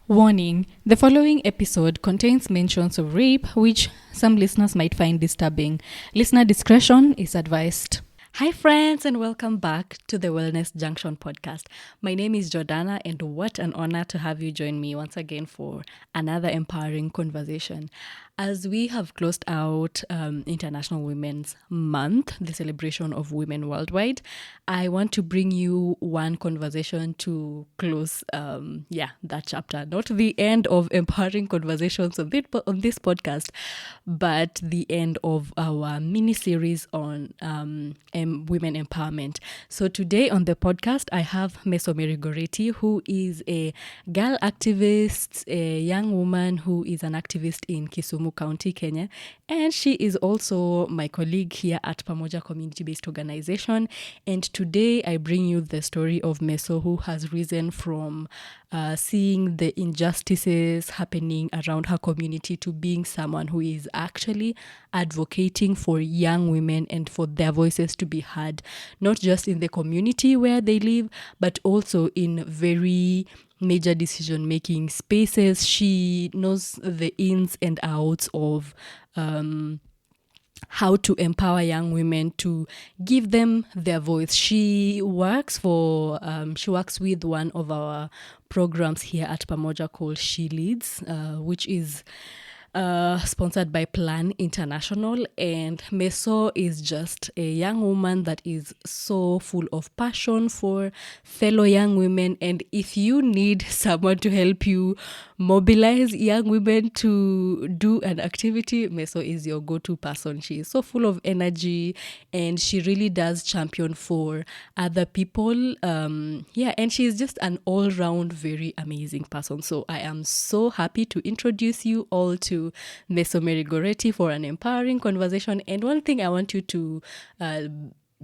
Warning: the following episode contains mentions of rape, which some listeners might find disturbing. Listener discretion is advised. Hi, friends, and welcome back to the Wellness Junction podcast. My name is Jordana, and what an honor to have you join me once again for another empowering conversation. As we have closed out International Women's Month, the celebration of women worldwide, I want to bring you one conversation to close that chapter. Not the end of empowering conversations on this podcast, but the end of our mini-series on women empowerment. So today on the podcast, I have Meso Mary Gorety, who is a girl activist, a young woman who is an activist in Kisumu County, Kenya. And she is also my colleague here at Pamoja community-based organization. And today I bring you the story of Meso, who has risen from seeing the injustices happening around her community to being someone who is actually advocating for young women and for their voices to be heard, not just in the community where they live, but also in very major decision-making spaces. She knows the ins and outs of how to empower young women, to give them their voice. She works with one of our programs here at Pamoja called She Leads, which is sponsored by Plan International. And Meso is just a young woman that is so full of passion for fellow young women. And if you need someone to help you mobilize young women to do an activity, Meso is your go-to person. She is so full of energy, and she really does champion for other people. And she is just an all-round very amazing person. So I am so happy to introduce you all to Meso Mary Gorety for an empowering conversation. And one thing I want you to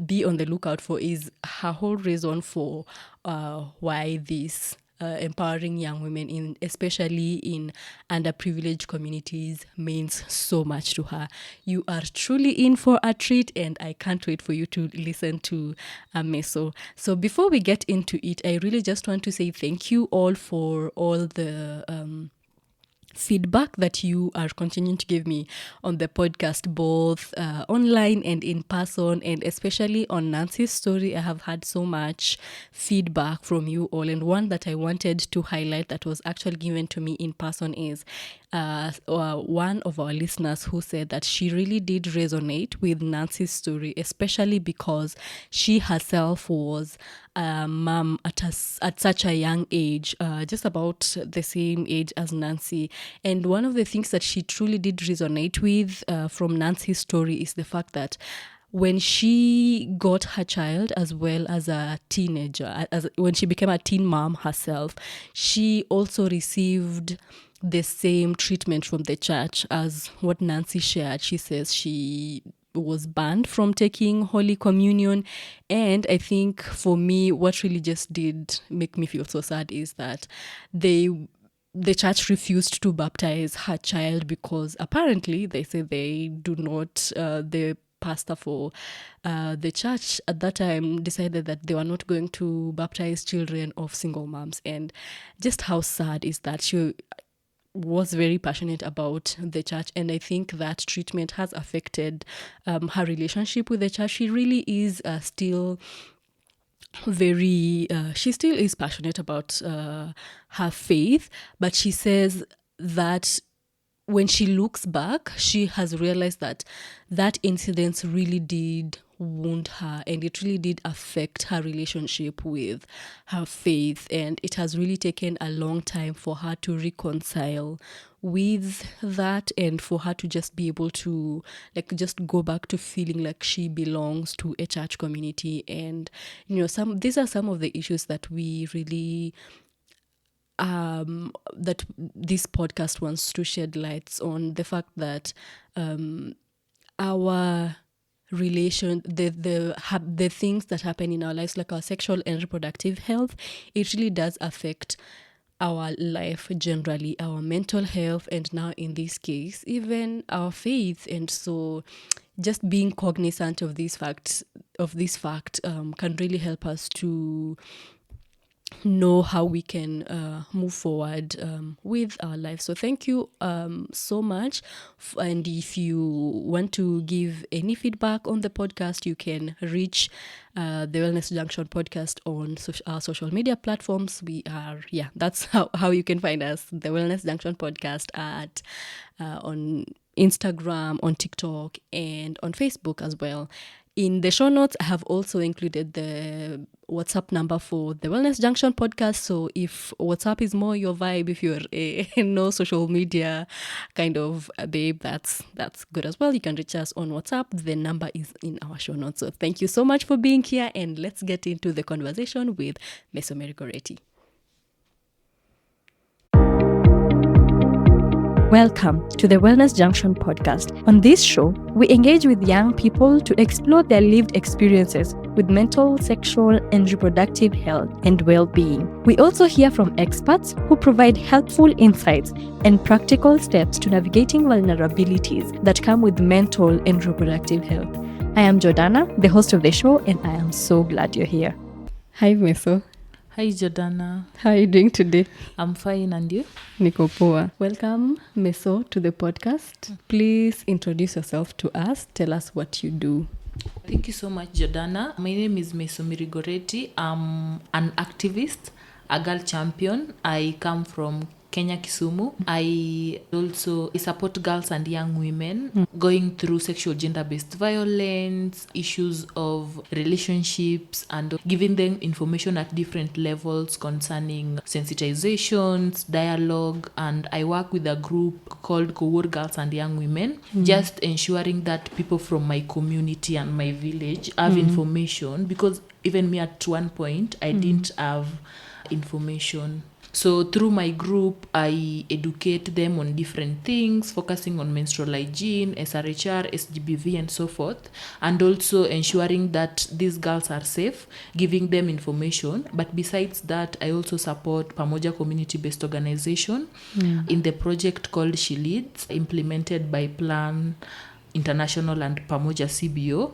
be on the lookout for is her whole reason for why this empowering young women, especially in underprivileged communities, means so much to her. You are truly in for a treat, and I can't wait for you to listen to Meso. So before we get into it, I really just want to say thank you all for all the feedback that you are continuing to give me on the podcast, both online and in person, and especially on Nancy's story. I have had so much feedback from you all, and one that I wanted to highlight that was actually given to me in person is one of our listeners who said that she really did resonate with Nancy's story, especially because she herself was a mom at such a young age, just about the same age as Nancy. And one of the things that she truly did resonate with from Nancy's story is the fact that when she got her child, as well as a teenager, when she became a teen mom herself, she also received the same treatment from the church as what Nancy shared. She says she was banned from taking Holy Communion. And I think for me, what really just did make me feel so sad is that the church refused to baptize her child because apparently they say they do not, the pastor for the church at that time decided that they were not going to baptize children of single moms. And just how sad is that? She was very passionate about the church, and I think that treatment has affected her relationship with the church. She really is still she still is passionate about her faith, but she says that when she looks back, she has realized that incident really did wound her, and it really did affect her relationship with her faith, and it has really taken a long time for her to reconcile with that, and for her to just be able to just go back to feeling like she belongs to a church community. And these are some of the issues that we really that this podcast wants to shed lights on. The fact that our relation, the things that happen in our lives, like our sexual and reproductive health, it really does affect our life generally, our mental health, and now in this case even our faith. And so just being cognizant of this fact can really help us to know how we can move forward with our lives. So thank you so much. And if you want to give any feedback on the podcast, you can reach the Wellness Junction podcast on our social media platforms. We are, that's how you can find us, the Wellness Junction podcast at on Instagram, on TikTok, and on Facebook as well. In the show notes, I have also included the WhatsApp number for the Wellness Junction podcast. So if WhatsApp is more your vibe, if you're a no social media kind of babe, that's good as well. You can reach us on WhatsApp. The number is in our show notes. So thank you so much for being here, and let's get into the conversation with Meso Mary Gorety. Welcome to the Wellness Junction podcast. On this show, we engage with young people to explore their lived experiences with mental, sexual, and reproductive health and well-being. We also hear from experts who provide helpful insights and practical steps to navigating vulnerabilities that come with mental and reproductive health. I am Jordana, the host of the show, and I am so glad you're here. Hi, Meso. Hi, Jordana. How are you doing today? I'm fine, and you? Niko poa. Welcome, Meso, to the podcast. Please introduce yourself to us. Tell us what you do. Thank you so much, Jordana. My name is Meso Mary Gorety. I'm an activist, a girl champion. I come from Kenya, Kisumu. I also support girls and young women going through sexual gender-based violence, issues of relationships, and giving them information at different levels concerning sensitizations, dialogue, and I work with a group called Kowur Girls and Young Women, just ensuring that people from my community and my village have information, because even me at one point, I didn't have information. So through my group, I educate them on different things, focusing on menstrual hygiene, SRHR, SGBV, and so forth, and also ensuring that these girls are safe, giving them information. But besides that, I also support Pamoja community-based organization in the project called She Leads, implemented by Plan International and Pamoja CBO.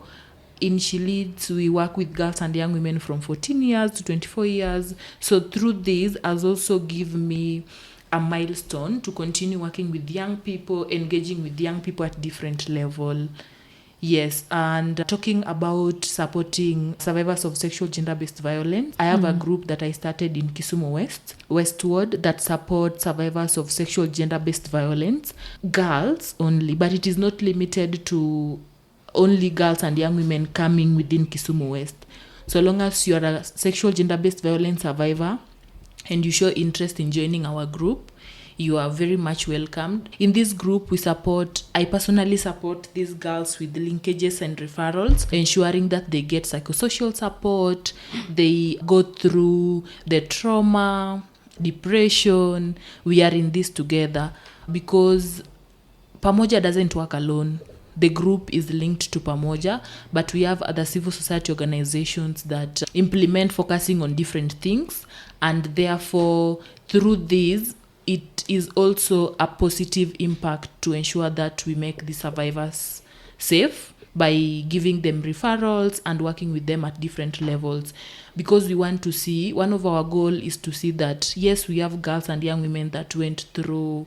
In She Leads, we work with girls and young women from 14 years to 24 years. So through this has also given me a milestone to continue working with young people, engaging with young people at different level. Yes, and talking about supporting survivors of sexual gender-based violence, I have a group that I started in Kisumu Westward, that supports survivors of sexual gender-based violence, girls only, but it is not limited to only girls and young women coming within Kisumu West. So long as you are a sexual gender-based violence survivor and you show interest in joining our group, you are very much welcomed. In this group, I personally support these girls with linkages and referrals, ensuring that they get psychosocial support, they go through the trauma, depression. We are in this together because Pamoja doesn't work alone. The group is linked to Pamoja, but we have other civil society organizations that implement focusing on different things, and therefore through this it is also a positive impact to ensure that we make the survivors safe by giving them referrals and working with them at different levels, because we want to see, one of our goals is to see that yes, we have girls and young women that went through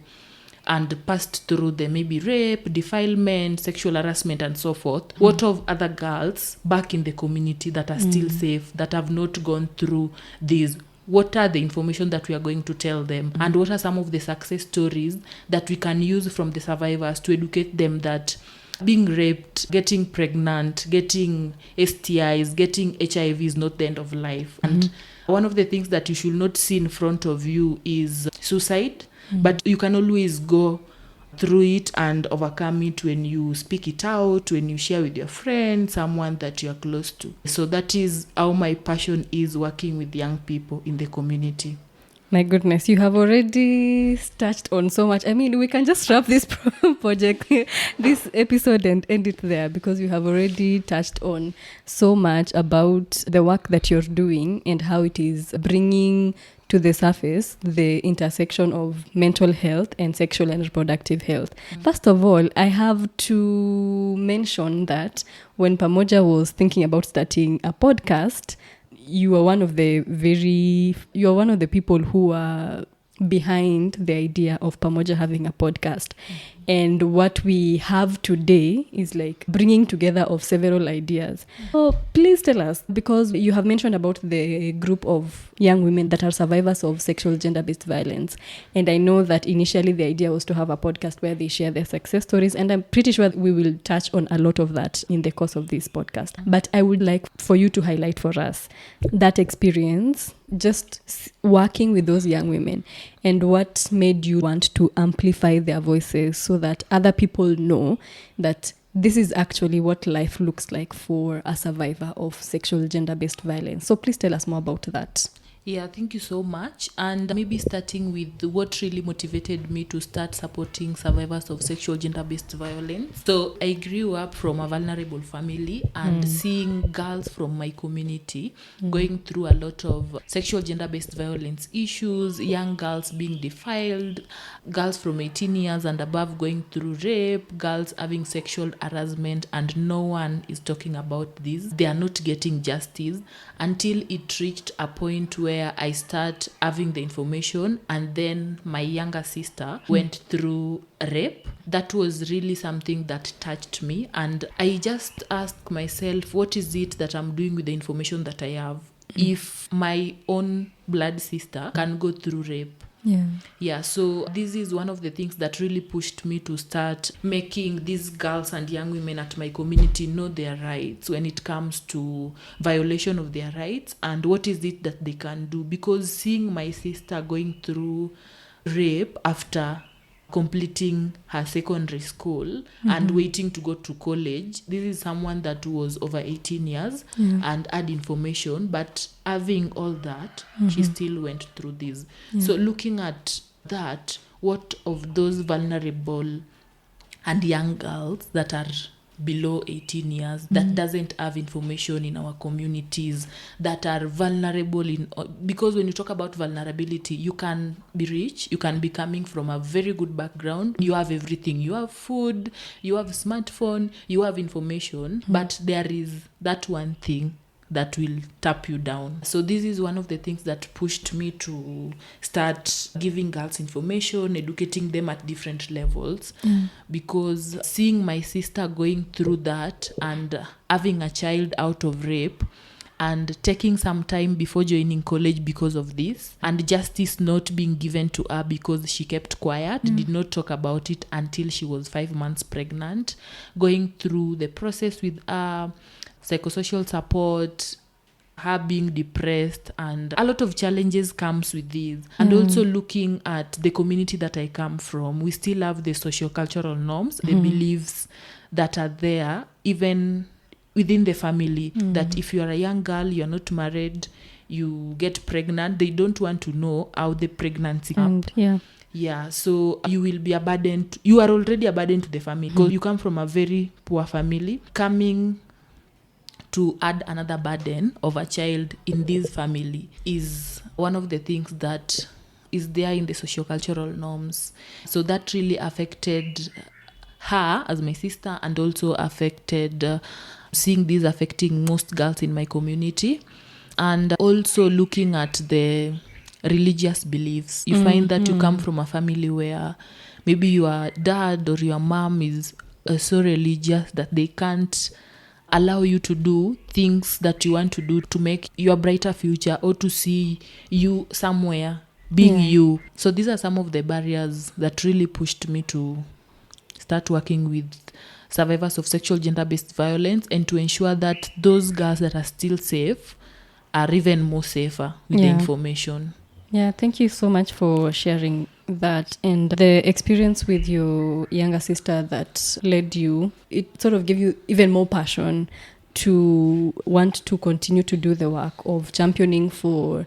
and passed through the maybe rape, defilement, sexual harassment, and so forth. What of other girls back in the community that are still safe, that have not gone through this? What are the information that we are going to tell them? And what are some of the success stories that we can use from the survivors to educate them that being raped, getting pregnant, getting STIs, getting HIV is not the end of life. And one of the things that you should not see in front of you is suicide. But you can always go through it and overcome it when you speak it out, when you share with your friend, someone that you are close to. So that is how my passion is, working with young people in the community. My goodness, you have already touched on so much. I mean, we can just wrap this project, this episode, and end it there, because you have already touched on so much about the work that you're doing and how it is bringing to the surface the intersection of mental health and sexual and reproductive health. First of all, I have to mention that when Pamoja was thinking about starting a podcast, you are one of the people who are behind the idea of Pamoja having a podcast. And what we have today is like bringing together of several ideas. So please tell us, because you have mentioned about the group of young women that are survivors of sexual gender-based violence. And I know that initially the idea was to have a podcast where they share their success stories. And I'm pretty sure we will touch on a lot of that in the course of this podcast. But I would like for you to highlight for us that experience, just working with those young women, and what made you want to amplify their voices so that other people know that this is actually what life looks like for a survivor of sexual gender-based violence. So please tell us more about that. Yeah, thank you so much. And maybe starting with what really motivated me to start supporting survivors of sexual gender-based violence. So I grew up from a vulnerable family and seeing girls from my community going through a lot of sexual gender-based violence issues, young girls being defiled, girls from 18 years and above going through rape, girls having sexual harassment, and no one is talking about this. They are not getting justice until it reached a point where I start having the information, and then my younger sister went through rape. That was really something that touched me, and I just asked myself, what is it that I'm doing with the information that I have? If my own blood sister can go through rape. Yeah, so this is one of the things that really pushed me to start making these girls and young women at my community know their rights when it comes to violation of their rights and what is it that they can do. Because seeing my sister going through rape after completing her secondary school and waiting to go to college, this is someone that was over 18 years and had information, but having all that, she still went through this. So looking at that, what of those vulnerable and young girls that are below 18 years that doesn't have information in our communities, that are vulnerable in, because when you talk about vulnerability, you can be rich, you can be coming from a very good background, you have everything, you have food, you have a smartphone, you have information, but there is that one thing that will tap you down. So this is one of the things that pushed me to start giving girls information, educating them at different levels, because seeing my sister going through that and having a child out of rape and taking some time before joining college because of this, and justice not being given to her because she kept quiet, did not talk about it until she was 5 months pregnant, going through the process with her, psychosocial support, her being depressed, and a lot of challenges comes with this. And also looking at the community that I come from, we still have the socio-cultural norms, the beliefs that are there, even within the family, that if you are a young girl, you're not married, you get pregnant, they don't want to know how the pregnancy And Yeah, so you will be a burden. You are already a burden to the family because you come from a very poor family. Coming to add another burden of a child in this family is one of the things that is there in the sociocultural norms. So that really affected her as my sister, and also affected seeing this affecting most girls in my community. And also looking at the religious beliefs. You find that you come from a family where maybe your dad or your mom is so religious that they can't allow you to do things that you want to do to make your brighter future, or to see you somewhere being you. So these are some of the barriers that really pushed me to start working with survivors of sexual gender-based violence, and to ensure that those girls that are still safe are even more safer with the information. Yeah, thank you so much for sharing that, and the experience with your younger sister that led you. It sort of gave you even more passion to want to continue to do the work of championing for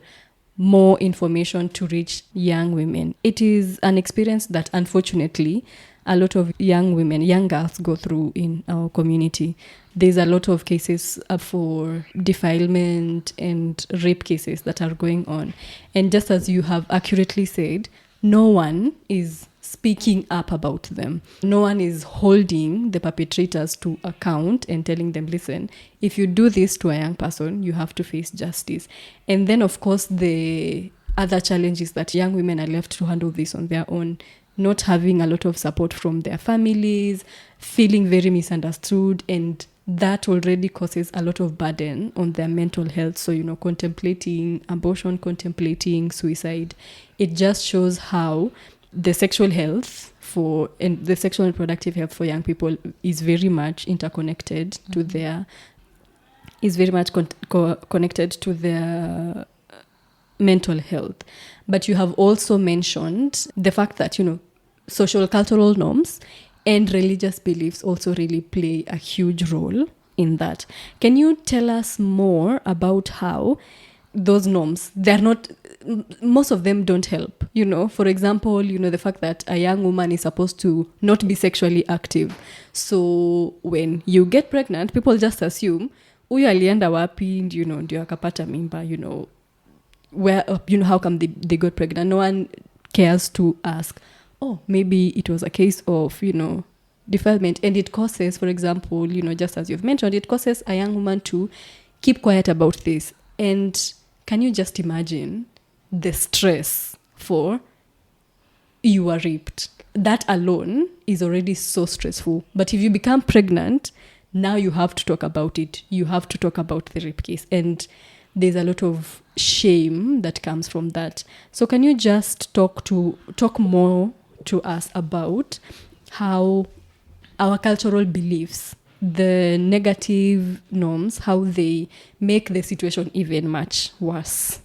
more information to reach young women. It is an experience that unfortunately a lot of young women, young girls go through in our community. There's a lot of cases for defilement and rape cases that are going on. And just as you have accurately said, no one is speaking up about them. No one is holding the perpetrators to account and telling them, listen, if you do this to a young person, you have to face justice. And then, of course, the other challenge is that young women are left to handle this on their own, not having a lot of support from their families, feeling very misunderstood, and that already causes a lot of burden on their mental health. So, contemplating abortion, contemplating suicide, it just shows how the sexual health and the sexual and reproductive health for young people is very much interconnected to their connected to their mental health. But you have also mentioned the fact that, social cultural norms and religious beliefs also really play a huge role in that. Can you tell us more about how those norms, most of them don't help? For example, the fact that a young woman is supposed to not be sexually active. So when you get pregnant, people just assume, huyu alienda wapi, ndio akapata mimba, where, how come they got pregnant? No one cares to ask, maybe it was a case of, defilement. And it causes, for example, just as you've mentioned, it causes a young woman to keep quiet about this. And can you just imagine the stress for you are raped? That alone is already so stressful. But if you become pregnant, now you have to talk about it. You have to talk about the rape case. And there's a lot of shame that comes from that. So can you just talk more to us about how our cultural beliefs, the negative norms, how they make the situation even much worse?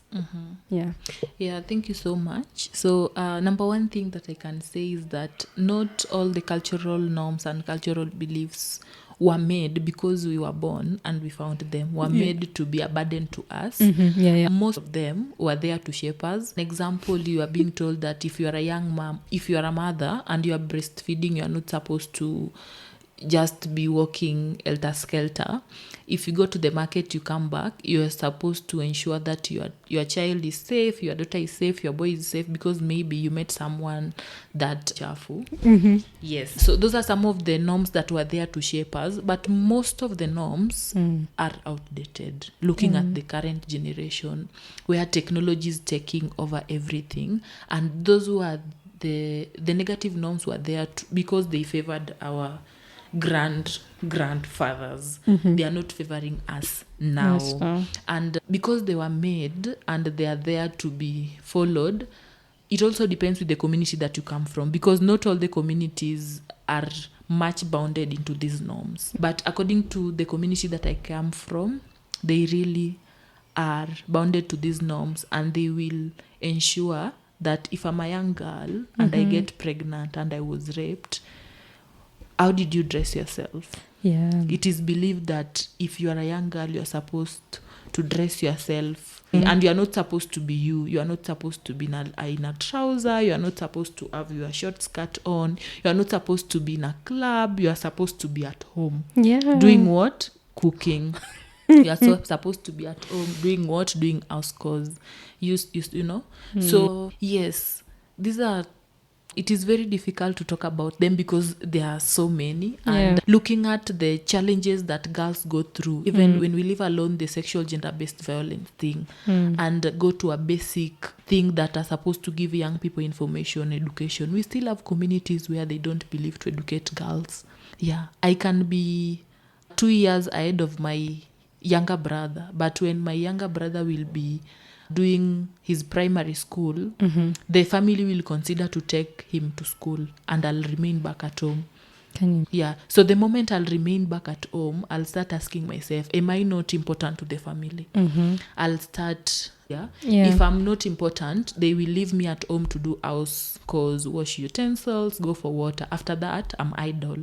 Yeah, thank you so much. So number one thing that I can say is that not all the cultural norms and cultural beliefs were made because we were born and we found them, were made to be a burden to us. Most of them were there to shape us. An example, you are being told that if you are a young mom, if you are a mother and you are breastfeeding, you are not supposed to just be walking helter-skelter. If you go to the market, you come back, you are supposed to ensure that your child is safe, your daughter is safe, your boy is safe, because maybe you met someone that chafu. Yes. So those are some of the norms that were there to shape us, but most of the norms are outdated. Looking at the current generation, where technology is taking over everything, and those who are the negative norms were there because they favored our grandfathers. They are not favoring us now. Yes, and because they were made and they are there to be followed, it also depends with the community that you come from, because not all the communities are much bounded into these norms. But according to the community that I come from, they really are bounded to these norms, and they will ensure that if I'm a young girl and I get pregnant and I was raped, how did you dress yourself? It is believed that if you are a young girl, you're supposed to dress yourself, and you're not supposed to be you are not supposed to be in a trouser, you're not supposed to have your short skirt on, you're not supposed to be in a club, you're supposed to be at home. Doing what? Cooking. You're supposed to be at home doing what? Doing house chores. So yes, it is very difficult to talk about them because there are so many. And looking at the challenges that girls go through, even when we leave alone the sexual gender-based violence thing and go to a basic thing that are supposed to give young people information, education, we still have communities where they don't believe to educate girls. I can be 2 years ahead of my younger brother, but when my younger brother will be doing his primary school, the family will consider to take him to school, and I'll remain back at home. So the moment I'll remain back at home, I'll start asking myself, am I not important to the family? I'll start if I'm not important, they will leave me at home to do house chores, wash utensils, go for water. After that, I'm idle.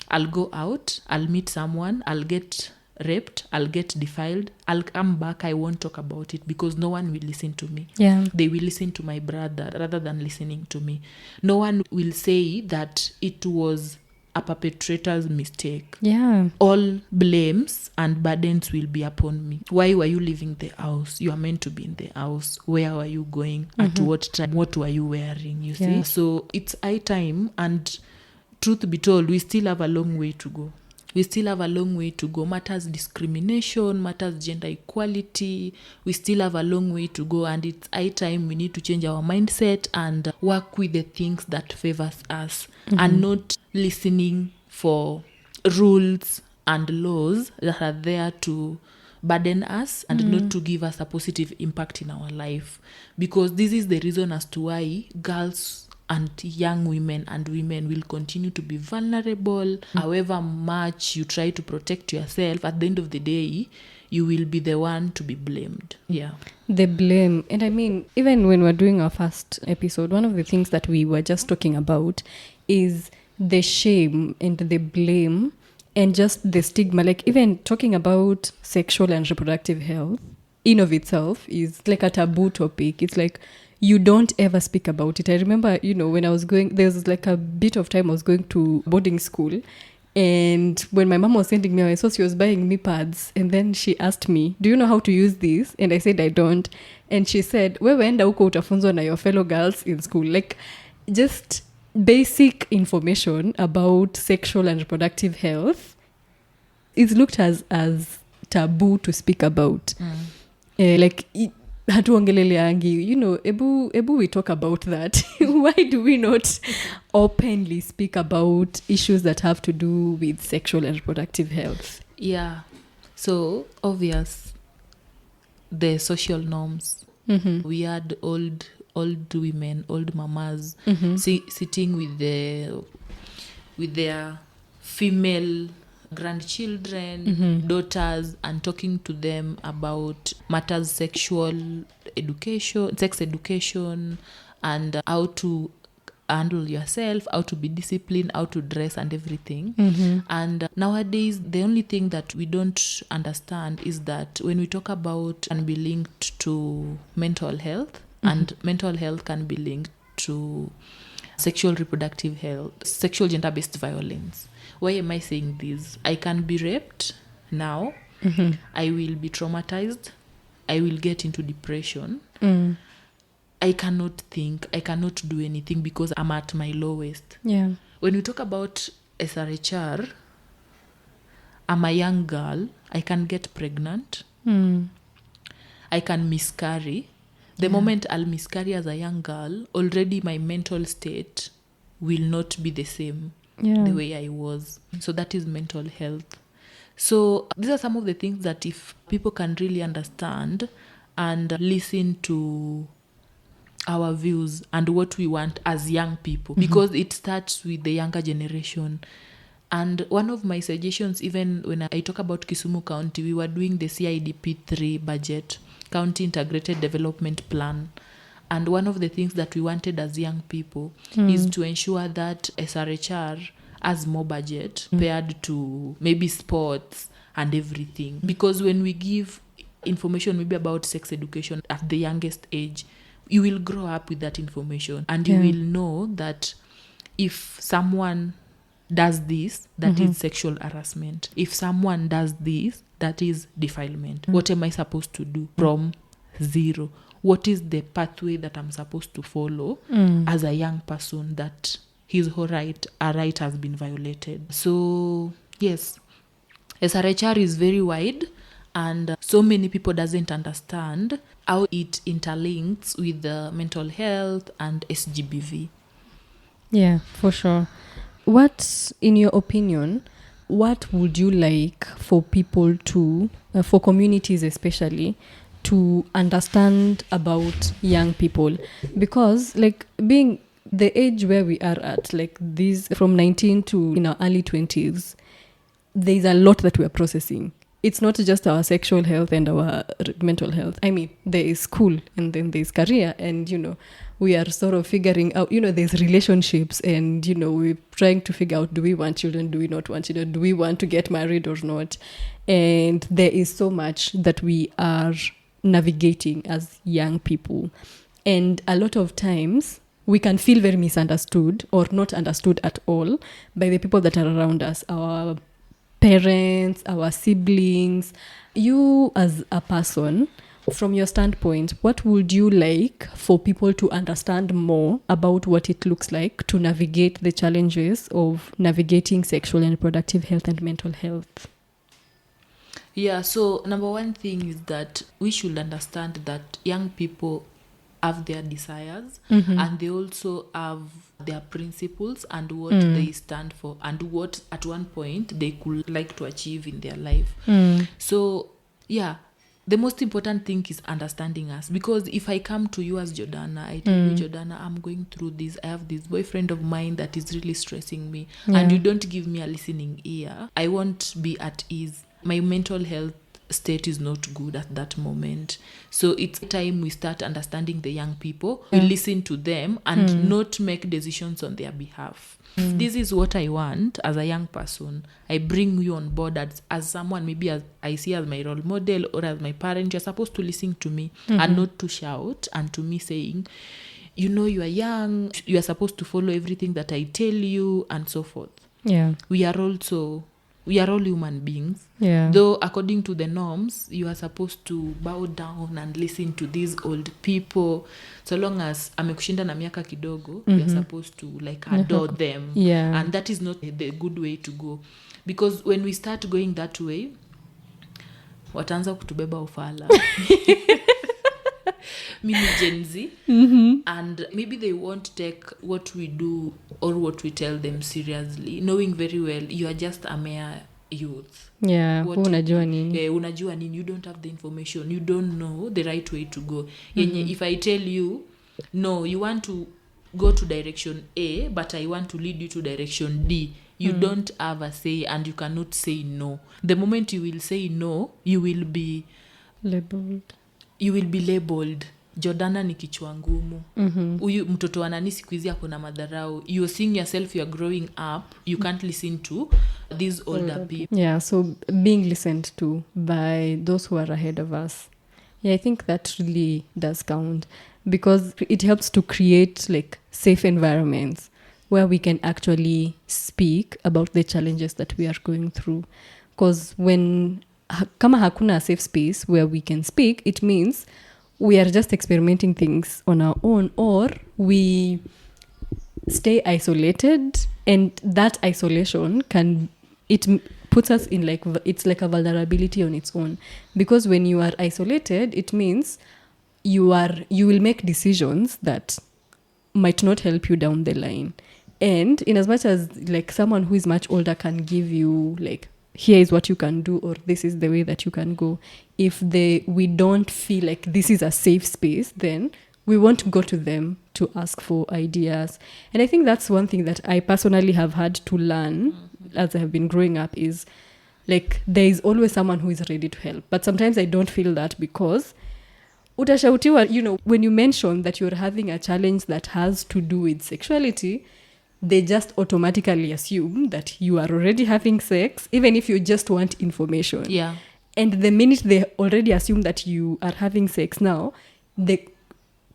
I'll go out, I'll meet someone, I'll get raped, I'll get defiled, I'll come back, I won't talk about it because no one will listen to me. They will listen to my brother rather than listening to me. No one will say that it was a perpetrator's mistake. Yeah. All blames and burdens will be upon me. Why were you leaving the house? You are meant to be in the house. Where were you going? At what time? What were you wearing? You see? So it's high time, and truth be told, we still have a long way to go. Matters discrimination, matters gender equality. We still have a long way to go, and it's high time we need to change our mindset and work with the things that favors us, and not listening for rules and laws that are there to burden us and not to give us a positive impact in our life. Because this is the reason as to why girls and young women and women will continue to be vulnerable. However much you try to protect yourself, at the end of the day, you will be the one to be blamed. Yeah. The blame. And I mean, even when we're doing our first episode, one of the things that we were just talking about is the shame and the blame and just the stigma. Like, even talking about sexual and reproductive health in of itself is like a taboo topic. It's like, you don't ever speak about it. I remember, when I was there was like a bit of time I was going to boarding school, and when my mom was sending me away, so she was buying me pads, and then she asked me, do you know how to use this? And I said, I don't. And she said, wewe enda huko utafunzwa na your fellow girls in school. Like, just basic information about sexual and reproductive health is looked as taboo to speak about. Hatuongeleleangi, ebu we talk about that. Why do we not openly speak about issues that have to do with sexual and reproductive health? Yeah. So, obvious, the social norms. We had old women, old mamas sitting with their female grandchildren, daughters, and talking to them about matters sex education, and how to handle yourself, how to be disciplined, how to dress, and everything. And nowadays, the only thing that we don't understand is that when we talk about and be linked to mental health, and mental health can be linked to sexual reproductive health, sexual gender-based violence. Why am I saying this? I can be raped now. I will be traumatized. I will get into depression. I cannot think. I cannot do anything because I'm at my lowest. Yeah. When we talk about SRHR, I'm a young girl. I can get pregnant. I can miscarry. The moment I'll miscarry as a young girl, already my mental state will not be the same the way I was. So that is mental health. So these are some of the things that if people can really understand and listen to our views and what we want as young people, because it starts with the younger generation. And one of my suggestions, even when I talk about Kisumu County, we were doing the CIDP 3 budget, County Integrated Development Plan. And one of the things that we wanted as young people is to ensure that SRHR has more budget compared to maybe sports and everything. Because when we give information maybe about sex education at the youngest age, you will grow up with that information, and you will know that if someone does this, that is sexual harassment. If someone does this, that is defilement. What am I supposed to do from zero? What is the pathway that I'm supposed to follow as a young person that his or her right has been violated? So, yes, SRHR is very wide, and so many people doesn't understand how it interlinks with the mental health and SGBV. Yeah, for sure. What, in your opinion, what would you like for people to, for communities especially, to understand about young people? Because like being the age where we are at, like these from 19 to in our early 20s, there's a lot that we are processing. It's not just our sexual health and our mental health. I mean, there is school and then there's career, and we are sort of figuring out, there's relationships, and we're trying to figure out, do we want children, do we not want children, do we want to get married or not? And there is so much that we are navigating as young people, and a lot of times we can feel very misunderstood or not understood at all by the people that are around us, our parents, our siblings. You as a person, from your standpoint, what would you like for people to understand more about what it looks like to navigate the challenges of navigating sexual and reproductive health and mental health? Yeah, so number one thing is that we should understand that young people have their desires, and they also have their principles and what they stand for and what at one point they could like to achieve in their life. So yeah, the most important thing is understanding us, because if I come to you as Jordana, I tell you, Jordana, I'm going through this, I have this boyfriend of mine that is really stressing me, and you don't give me a listening ear, I won't be at ease. My mental health state is not good at that moment. So it's time we start understanding the young people, we listen to them and not make decisions on their behalf. This is what I want as a young person. I bring you on board as someone maybe as I see as my role model or as my parent. You're supposed to listen to me and not to shout, and to me saying, you are young, you are supposed to follow everything that I tell you and so forth. Yeah. We are all human beings. Yeah. Though according to the norms, you are supposed to bow down and listen to these old people. So long as amekushinda na miaka kidogo, you are supposed to like adore them. Yeah. And that is not the good way to go. Because when we start going that way, wataanza kutubeba ufala. Mini Gen Z, and maybe they won't take what we do or what we tell them seriously, knowing very well you are just a mere youth. Yeah, unajua nini? Unajua nini? You don't have the information, you don't know the right way to go. If I tell you, no, you want to go to direction A, but I want to lead you to direction D, you don't have a say, and you cannot say no. The moment you will say no, you will be labeled. Jordana ni kichwa ngumu. Huyu mtoto wa nani siku hizi ako na madharau. You're seeing yourself, you're growing up, you can't listen to these older people. Yeah, so being listened to by those who are ahead of us. Yeah, I think that really does count, because it helps to create like safe environments where we can actually speak about the challenges that we are going through. Because when kama hakuna a safe space where we can speak, it means we are just experimenting things on our own, or we stay isolated, and that isolation puts us in it's like a vulnerability on its own. Because when you are isolated, it means you will make decisions that might not help you down the line. And in as much as like someone who is much older can give you like, here is what you can do, or this is the way that you can go, if we don't feel like this is a safe space, then we won't go to them to ask for ideas. And I think that's one thing that I personally have had to learn as I have been growing up, is like there is always someone who is ready to help. But sometimes I don't feel that, because utashautiwa, when you mention that you're having a challenge that has to do with sexuality, they just automatically assume that you are already having sex, even if you just want information. Yeah. And the minute they already assume that you are having sex, now the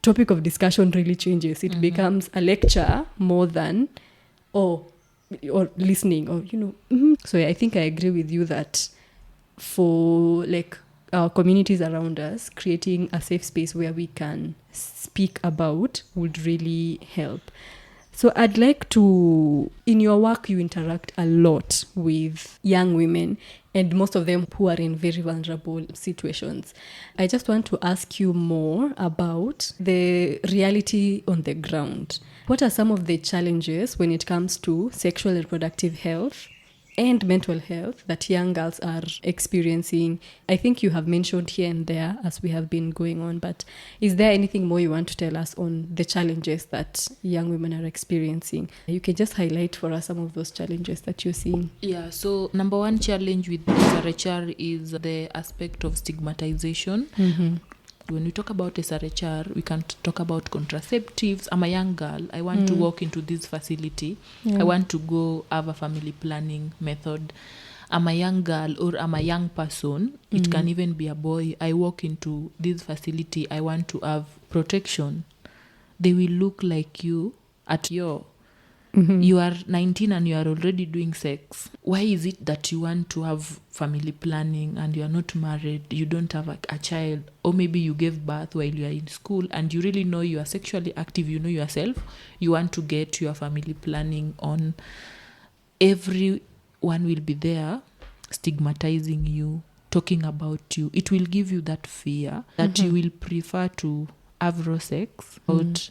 topic of discussion really changes. It becomes a lecture more than or listening, or So I think I agree with you that for like our communities around us, creating a safe space where we can speak about would really help. So I'd like to, in your work, you interact a lot with young women, and most of them who are in very vulnerable situations. I just want to ask you more about the reality on the ground. What are some of the challenges when it comes to sexual and reproductive health and mental health that young girls are experiencing? I think you have mentioned here and there as we have been going on, but is there anything more you want to tell us on the challenges that young women are experiencing? You can just highlight for us some of those challenges that you're seeing. Yeah, so number one challenge with SRHR is the aspect of stigmatization. When we talk about SRHR, we can talk about contraceptives. I'm a young girl. I want to walk into this facility. I want to go have a family planning method. I'm a young girl, or I'm a young person. It can even be a boy. I walk into this facility. I want to have protection. they will look like you at you are 19 and you are already doing sex. Why is it that you want to have family planning and you are not married, you don't have a child, or maybe you gave birth while you are in school and you really know you are sexually active, you know yourself, you want to get your family planning on. Everyone will be there stigmatizing you, talking about you. It will give you that fear that you will prefer to have raw sex without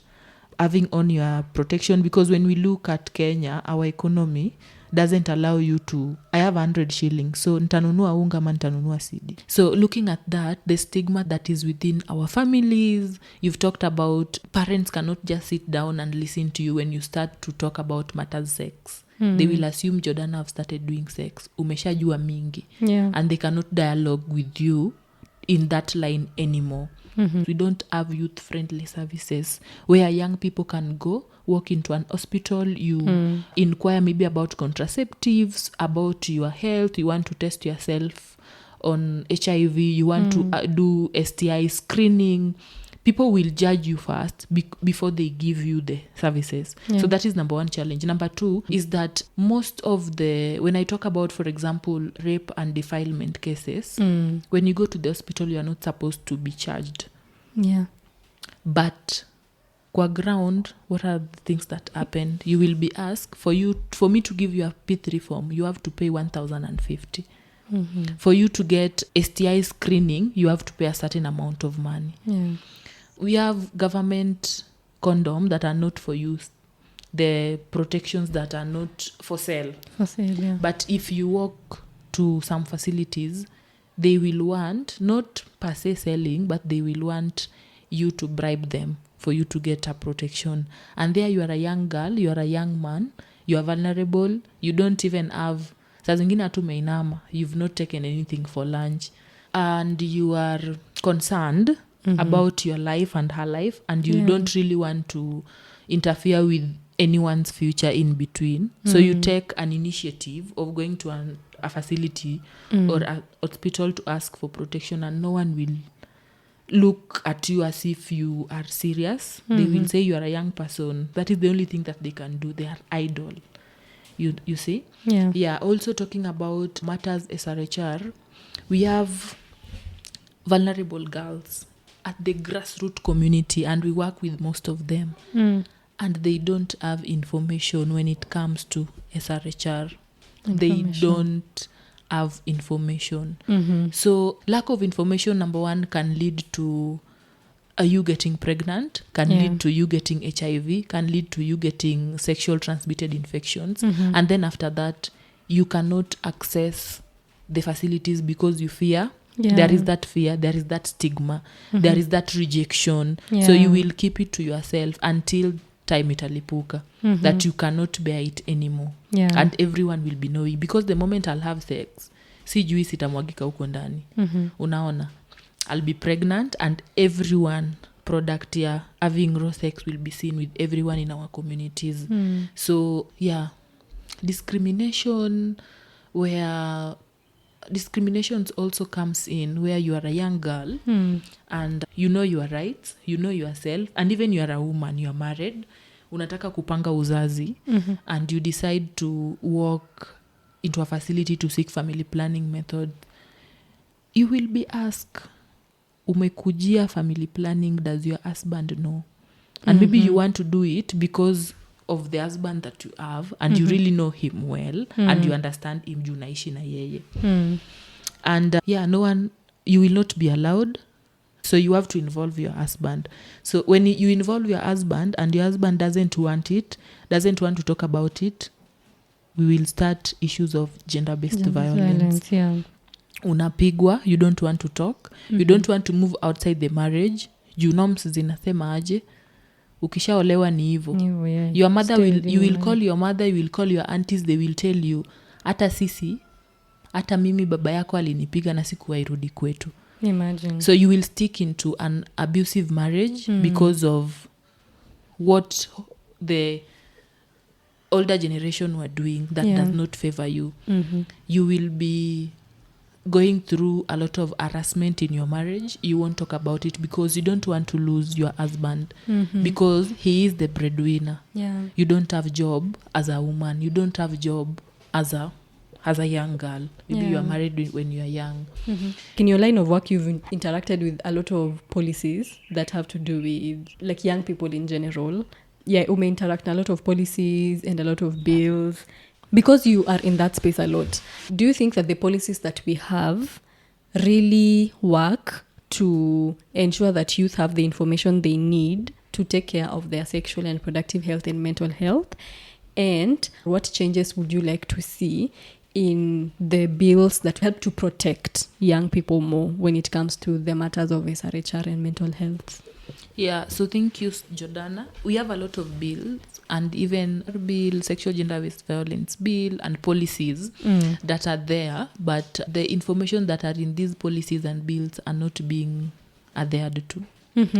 having on your protection, because when we look at Kenya, our economy doesn't allow you to, I have 100 shillings, so nitanunua unga ama nitanunua CD. So looking at that, the stigma that is within our families, you've talked about parents cannot just sit down and listen to you when you start to talk about matters sex. They will assume Jordana have started doing sex. Umeshajua mingi. Yeah. And they cannot dialogue with you in that line anymore. We don't have youth-friendly services where young people can go, walk into an hospital, you inquire maybe about contraceptives, about your health, you want to test yourself on HIV, you want to do STI screening. People will judge you first before they give you the services. So that is number one challenge. Number two is that most of when I talk about, for example, rape and defilement cases, when you go to the hospital, you are not supposed to be charged. Yeah. But qua ground, what are the things that happened? You will be asked, for me to give you a P3 form, you have to pay 1,050. For you to get STI screening, you have to pay a certain amount of money. Yeah. We have government condoms that are not for use, the protections that are not for sale. For sale, yeah. But if you walk to some facilities, they will want, not per se selling, but they will want you to bribe them for you to get a protection. And there you are a young girl, you are a young man, you are vulnerable, you don't even have, saa zingine hatu umeinama, you've not taken anything for lunch, and you are concerned about your life and her life, and you don't really want to interfere with anyone's future in between. So you take an initiative of going to a facility or a hospital to ask for protection, and no one will look at you as if you are serious. They will say you are a young person. That is the only thing that they can do. They are idle. You see? Yeah. Also talking about matters SRHR, we have vulnerable girls at the grassroots community, and we work with most of them. And they don't have information when it comes to SRHR. They don't have information. So lack of information, number one, can lead to you getting pregnant, can lead to you getting HIV, can lead to you getting sexual transmitted infections. And then after that, you cannot access the facilities because you fear. There is that fear, there is that stigma, there is that rejection. So you will keep it to yourself until time italipuka, that you cannot bear it anymore. And everyone will be knowing, because the moment I'll have sex, sijui sitamwagika huko ndani. Unaona, I'll be pregnant, and everyone product having raw sex will be seen with everyone in our communities. So discrimination, where discriminations also comes in, where you are a young girl and you know your rights, you know yourself, and even you are a woman, you are married, unataka kupanga uzazi, and you decide to walk into a facility to seek family planning method. You will be asked, umekujia family planning, does your husband know? And maybe you want to do it because of the husband that you have, and you really know him well, and you understand him, juu naishi na yeye. And no one, you will not be allowed. So you have to involve your husband. So when you involve your husband and your husband doesn't want it, doesn't want to talk about it, we will start issues of gender-based violence. Unapigwa, you don't want to talk, you don't want to move outside the marriage, juu norms zinasema aje, ukishaolewa ni hivyo. Your mother you will call your mother, you will call your aunties, they will tell you, hata sisi, hata mimi baba yako alinipiga na sikuwairudi kwetu. Imagine. So you will stick into an abusive marriage because of what the older generation were doing that does not favor you. You will be going through a lot of harassment in your marriage, you won't talk about it because you don't want to lose your husband, because he is the breadwinner. Yeah. You don't have job as a woman. You don't have job as a young girl. Maybe you are married when you are young. In your line of work, you've interacted with a lot of policies that have to do with like young people in general. Yeah, you may interact a lot of policies and a lot of bills. Because you are in that space a lot, do you think that the policies that we have really work to ensure that youth have the information they need to take care of their sexual and reproductive health and mental health? And what changes would you like to see in the bills that help to protect young people more when it comes to the matters of SRHR and mental health? Yeah, so thank you, Jordana. We have a lot of bills, and even bill, sexual gender-based violence bill, and policies that are there, but the information that are in these policies and bills are not being adhered to.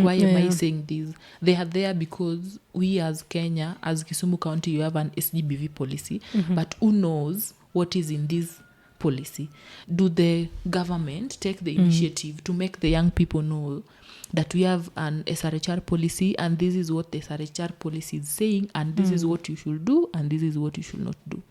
Why am I saying this? They are there because we as Kenya, as Kisumu County, you have an SGBV policy, but who knows what is in this policy? Do the government take the initiative to make the young people know that we have an SRHR policy, and this is what the SRHR policy is saying, and this is what you should do, and this is what you should not do?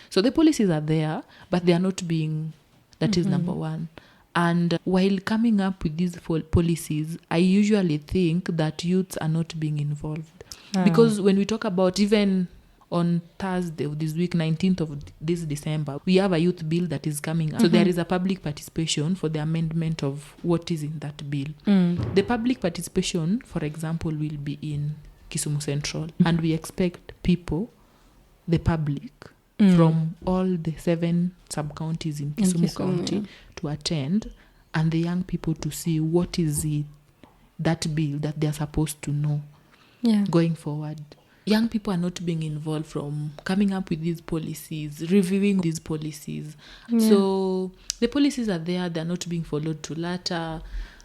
So the policies are there, but they are not being, that is number one. And while coming up with these policies, I usually think that youths are not being involved. Because when we talk about, even on Thursday of this week, 19th of this December, we have a youth bill that is coming up. So there is a public participation for the amendment of what is in that bill. The public participation, for example, will be in Kisumu Central. And we expect people, the public, from all the 7 sub-counties in Kisumu County to attend, and the young people to see what is it, that bill that they are supposed to know going forward. Young people are not being involved from coming up with these policies, reviewing these policies. So the policies are there, they're not being followed to latter,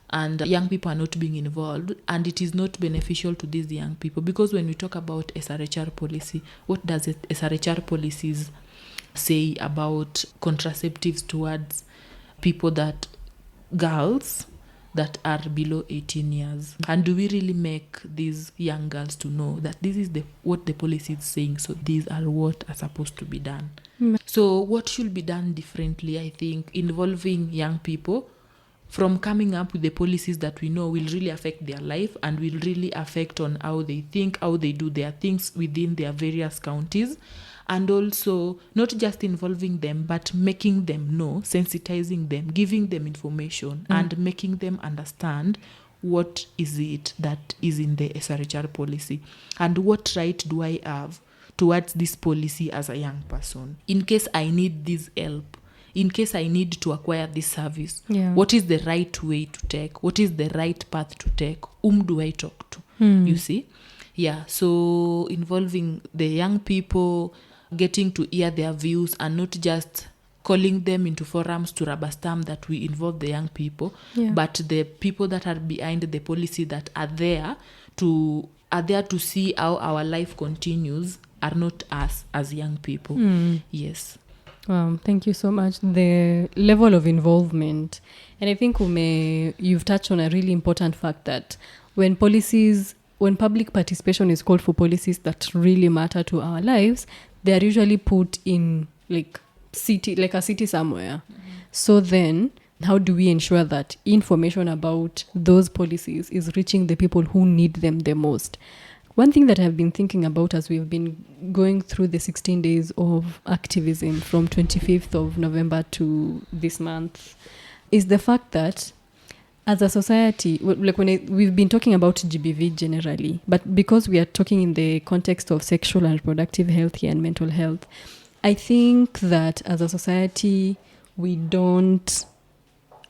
and young people are not being involved, and it is not beneficial to these young people. Because when we talk about SRHR policy, what does SRHR policies say about contraceptives towards people, that girls that are below 18 years? And do we really make these young girls to know that this is what the policy is saying, so these are what are supposed to be done? So what should be done differently, I think, involving young people from coming up with the policies that we know will really affect their life and will really affect on how they think, how they do their things within their various counties. And also not just involving them, but making them know, sensitizing them, giving them information, and making them understand what is it that is in the SRHR policy, and what right do I have towards this policy as a young person, in case I need this help, in case I need to acquire this service. What is the right way to take? What is the right path to take? Whom do I talk to? You see? Yeah, so involving the young people, getting to hear their views, and not just calling them into forums to rubber stamp that we involve the young people, but the people that are behind the policy, that are there to see how our life continues, are not us as young people. Yes. Wow, thank you so much. The level of involvement, and I think you've touched on a really important fact that when public participation is called for policies that really matter to our lives, they are usually put in a city somewhere. So then, how do we ensure that information about those policies is reaching the people who need them the most? One thing that I've been thinking about as we've been going through the 16 days of activism from 25th of November to this month is the fact that as a society, we've been talking about GBV generally, but because we are talking in the context of sexual and reproductive health here and mental health, I think that as a society, we don't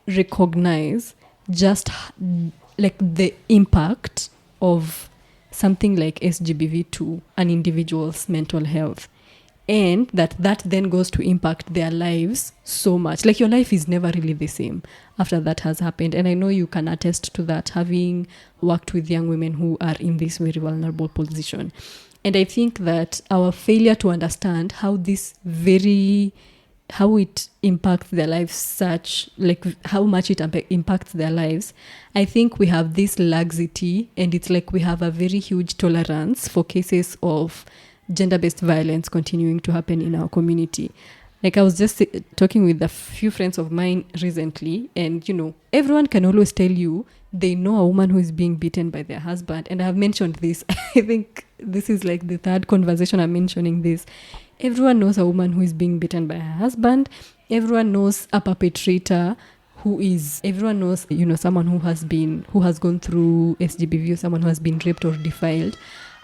recognize just the impact of something like SGBV to an individual's mental health, and that then goes to impact their lives so much. Your life is never really the same after that has happened. And I know you can attest to that, having worked with young women who are in this very vulnerable position. And I think that our failure to understand how this very it impacts their lives, such like how much it impacts their lives, I think we have this laxity, and it's like we have a very huge tolerance for cases of gender-based violence continuing to happen in our community. Like I was just talking with a few friends of mine recently, and everyone can always tell you they know a woman who is being beaten by their husband. And I have mentioned this. I think this is like the third conversation I'm mentioning this. Everyone knows a woman who is being beaten by her husband. Everyone knows a perpetrator everyone knows, someone who has gone through SGBV, or someone who has been raped or defiled.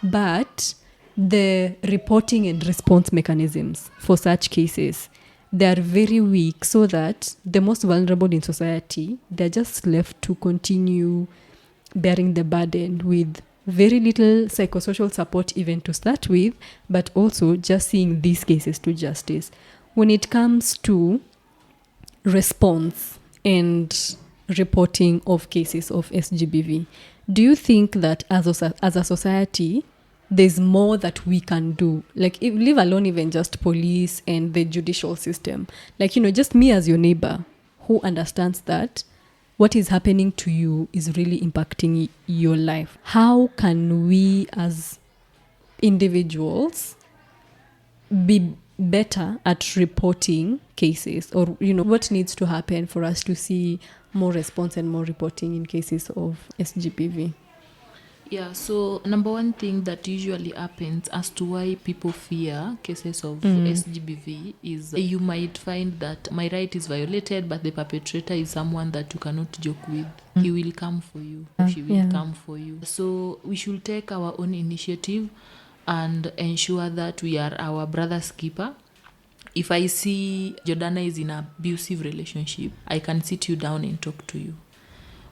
But the reporting and response mechanisms for such cases, they are very weak, so that the most vulnerable in society, they're just left to continue bearing the burden with very little psychosocial support even to start with, but also just seeing these cases to justice. When it comes to response and reporting of cases of SGBV, do you think that as a society, there's more that we can do? Like, leave alone even just police and the judicial system. Like, just me as your neighbor who understands that what is happening to you is really impacting your life. How can we as individuals be better at reporting cases? Or, what needs to happen for us to see more response and more reporting in cases of SGBV? Yeah, so number one thing that usually happens as to why people fear cases of SGBV is you might find that my right is violated, but the perpetrator is someone that you cannot joke with. He will come for you. She will come for you. So we should take our own initiative and ensure that we are our brother's keeper. If I see Jordana is in an abusive relationship, I can sit you down and talk to you.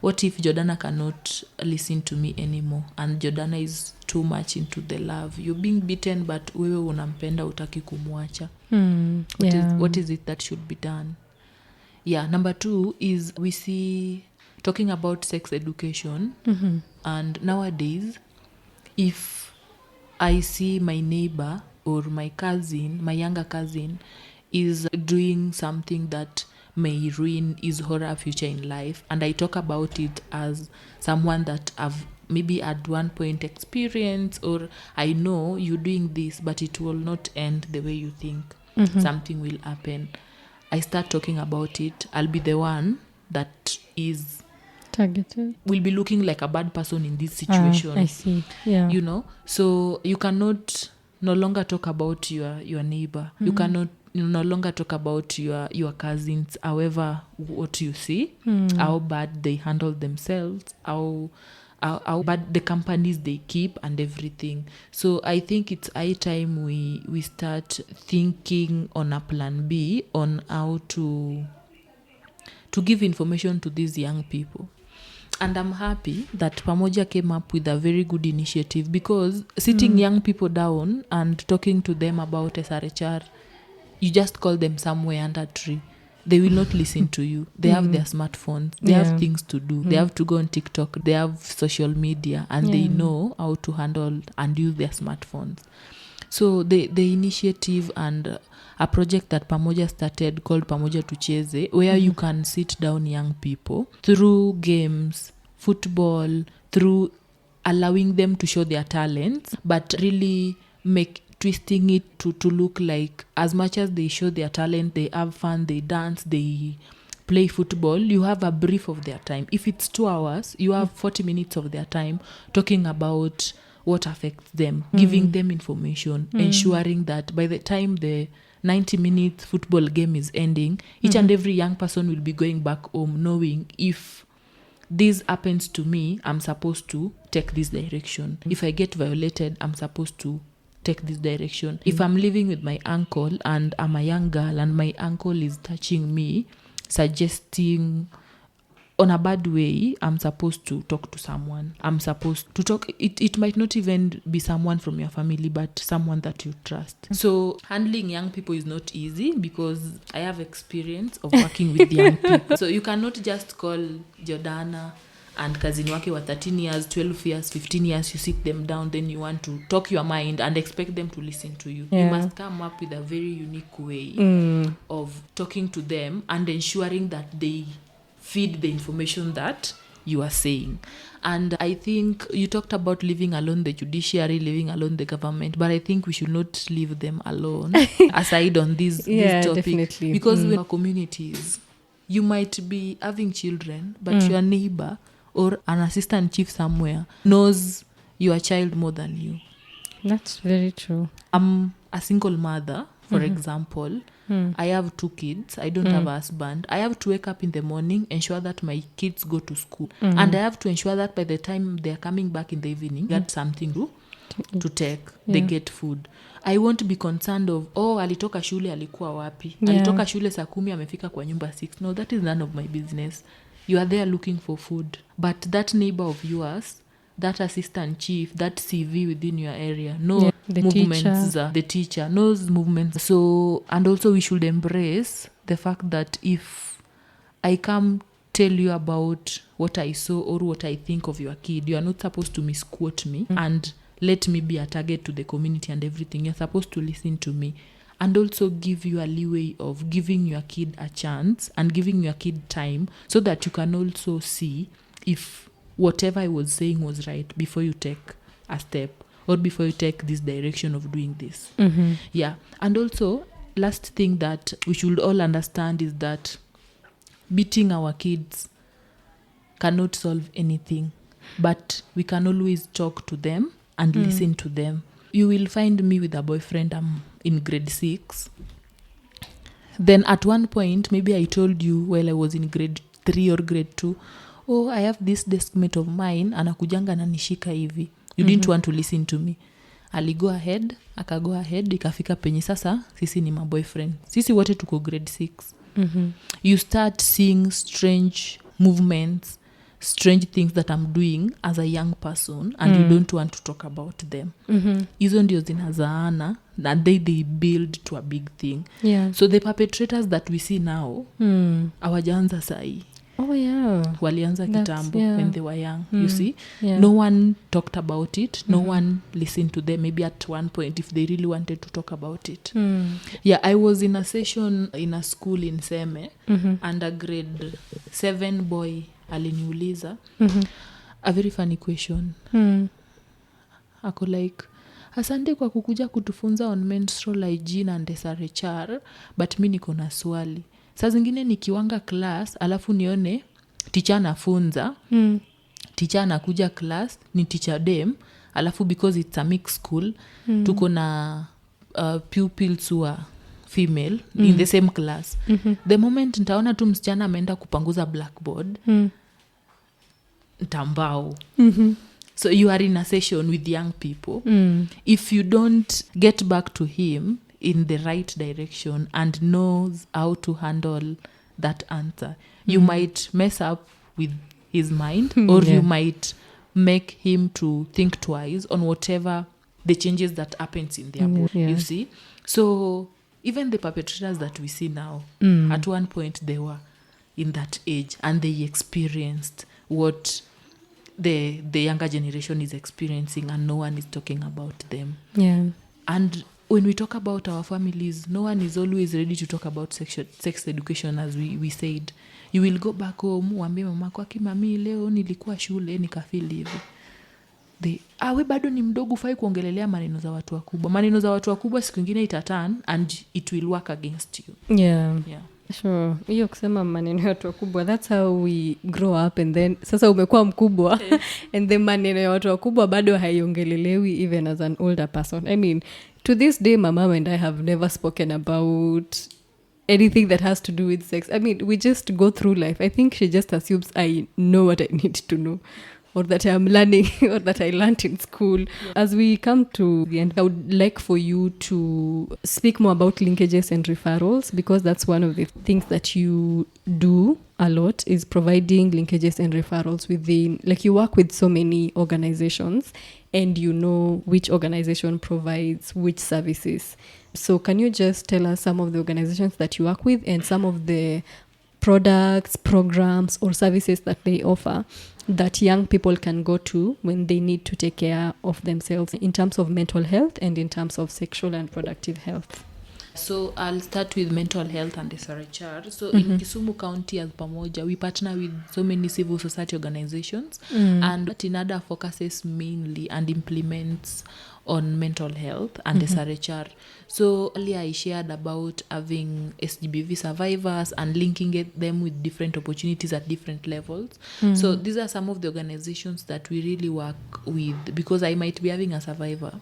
What if Jordana cannot listen to me anymore and Jordana is too much into the love? You're being beaten, but wewe unampenda utaki kumwacha. What is it that should be done? Yeah, number two is we see talking about sex education. And nowadays, if I see my neighbor or my younger cousin is doing something that may ruin his or her future in life, and I talk about it as someone that I've maybe at one point experienced, or I know you're doing this but it will not end the way you think, something will happen, I start talking about it, I'll be the one that is targeted, will be looking like a bad person in this situation. I see. Yeah. So you cannot no longer talk about your neighbor. You cannot no longer talk about your cousins, however what you see, how bad they handle themselves, how bad the companies they keep and everything. So I think it's high time we start thinking on a plan B on how to give information to these young people. And I'm happy that Pamoja came up with a very good initiative, because sitting young people down and talking to them about SRHR, you just call them somewhere under a tree. They will not listen to you. They have their smartphones. They have things to do. They have to go on TikTok. They have social media, and they know how to handle and use their smartphones. So the initiative and a project that Pamoja started called Pamoja Tucheze, where you can sit down young people through games, football, through allowing them to show their talents, but really twisting it to look like, as much as they show their talent, they have fun, they dance, they play football, you have a brief of their time. If it's 2 hours, you have 40 minutes of their time talking about what affects them, giving them information, ensuring that by the time the 90-minute football game is ending, each and every young person will be going back home knowing, if this happens to me, I'm supposed to take this direction. If I get violated, I'm supposed to take this direction. If I'm living with my uncle and I'm a young girl and my uncle is touching me, suggesting on a bad way, I'm supposed to talk to someone. I'm supposed to talk. It might not even be someone from your family, but someone that you trust. So handling young people is not easy, because I have experience of working with young people. So you cannot just call Jordana and cousin wake wa 13 years, 12 years, 15 years, you sit them down, then you want to talk your mind and expect them to listen to you. You must come up with a very unique way of talking to them and ensuring that they feed the information that you are saying. And I think you talked about leaving alone the judiciary, leaving alone the government, but I think we should not leave them alone aside on this topic. Definitely. Because in our communities, you might be having children, but your neighbor or an assistant chief somewhere knows your child more than you. That's very true. I'm a single mother, for example. I have 2 kids. I don't have a husband. I have to wake up in the morning, ensure that my kids go to school. And I have to ensure that by the time they're coming back in the evening, get something to take. They get food. I won't be concerned of, alitoka shule alikuwa wapi. Alitoka shule saa 10 amefika kwa nyumba 6. No, that is none of my business. You are there looking for food. But that neighbor of yours, that assistant chief, that CV within your area, the movements, the teacher knows movements. So, and also we should embrace the fact that if I come tell you about what I saw or what I think of your kid, you are not supposed to misquote me and let me be a target to the community and everything. You're supposed to listen to me and also give you a leeway of giving your kid a chance and giving your kid time so that you can also see if whatever I was saying was right before you take a step or before you take this direction of doing this. Yeah. And also, last thing that we should all understand is that beating our kids cannot solve anything, but we can always talk to them and listen to them. You will find me with a boyfriend. I'm in grade 6. Then at one point, maybe I told you while I was in grade 3 or grade 2, I have this deskmate of mine, anakujanga na nishika hivi. You didn't want to listen to me. Aligo ahead, akago ahead, ikafika penye sasa, sisi ni my boyfriend. Sisi wote tuko grade 6. You start seeing strange movements, strange things that I'm doing as a young person, and you don't want to talk about them. Hizo ndio zinazaana, and they build to a big thing. So the perpetrators that we see now, hawajaanza sahi. Walianza kitambo when they were young. You see, no one talked about it, no one listened to them. Maybe at one point if they really wanted to talk about it. I was in a session in a school in Seme, and a grade 7 boy aliniuliza a very funny question. Ako like, asante kwa kukuja kutufunza on menstrual hygiene and SRHR, but mi niko na swali. Saa zingine nikiwanga class alafu nione teacher anafunza, teacher anakuja class ni teacher dem, alafu because it's a mixed school, tuko na pupils who are female in the same class. The moment nitaona tu msichana ameenda kupanguza blackboard, ntambao. So you are in a session with young people. If you don't get back to him in the right direction and knows how to handle that answer, you might mess up with his mind, or you might make him to think twice on whatever the changes that happens in their body. You see? So even the perpetrators that we see now, at one point they were in that age and they experienced what the younger generation is experiencing, and no one is talking about them. And when we talk about our families, no one is always ready to talk about sex education, as we said. You will go back home, uambie mamako, akimami leo nilikuwa shule nikafeel hivi. We bado ni mdogo, ufai kuongelelea maneno za watu wakubwa. Maneno za watu wakubwa siku nyingine itaturn and it will work against you. Sure. Hiyo kusema maneno ya watu wakubwa, that's how we grow up, and then sasa umekuwa mkubwa and then maneno ya watu wakubwa bado haiongelelewi even as an older person. I mean, to this day my mom and I have never spoken about anything that has to do with sex. I mean, we just go through life. I think she just assumes I know what I need to know, or that I'm learning, or that I learned in school. As we come to the end, I would like for you to speak more about linkages and referrals, because that's one of the things that you do a lot, is providing linkages and referrals within, like, you work with so many organizations and you know which organization provides which services. So can you just tell us some of the organizations that you work with and some of the products, programs, or services that they offer that young people can go to when they need to take care of themselves in terms of mental health and in terms of sexual and reproductive health? So I'll start with mental health and SRHR. So in Kisumu County as Pamoja, we partner with so many civil society organizations, and TINADA focuses mainly and implements on mental health and SRHR. So earlier I shared about having SGBV survivors and linking them with different opportunities at different levels. So these are some of the organizations that we really work with, because I might be having a survivor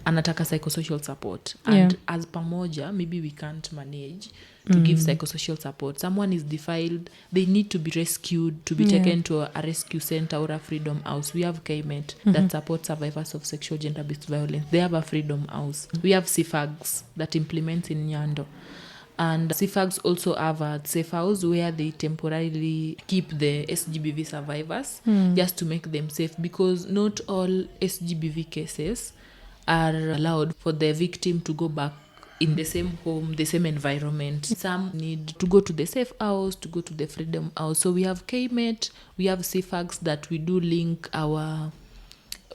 anataka psychosocial support, and as Pamoja maybe we can't manage to give psychosocial support. Someone is defiled, they need to be rescued, to be taken to a rescue center or a freedom house. We have KMET that supports survivors of sexual gender-based violence. They have a freedom house. We have CFAGs that implements in Nyando. And CFAGs also have a safe house where they temporarily keep the SGBV survivors just to make them safe, because not all SGBV cases are allowed for the victim to go back in the same home, the same environment. Some need to go to the safe house, to go to the freedom house. So we have KMET, we have CFAGs that we do link our